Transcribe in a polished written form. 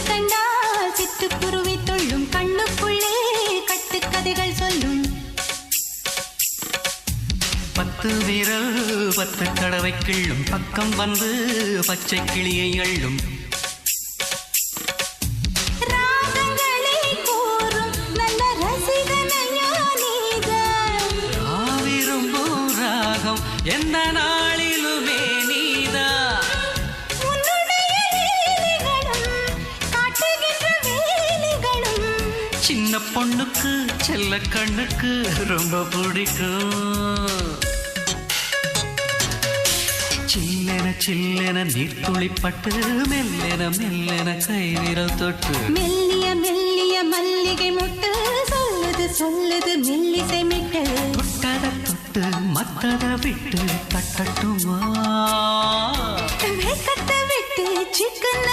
கண்டால் சிட்டுக்குருவி தொள்ளும் கண்ணுக்குள்ளே கட்டுக்கதைகள் சொல்லும் 10 விரல் 10 தடவை கிள்ளும் பக்கம் வந்து பச்சை கிளியை அள்ளும் ராகங்களை கூறும் நல்ல ரசிகனையா நீதான் விரும்பும் ராகம் எந்த நாளிலுமே நீதான் சின்ன பொண்ணுக்கு செல்ல கண்ணுக்கு ரொம்ப பிடிக்கும் சில்லென சில்லென நீர்த்துளிப்பட்டு மெல்லென மெல்லென கை விரல் தொட்டு மெல்லிய மெல்லிய மல்லிகை முட்டு சொல்லுது சொல்லுது மெல்லிசை மிட்டு தொட்டத தொட்டு மத்தத விட்டு தட்டட்டுமா கட்ட விட்டு சிக்கன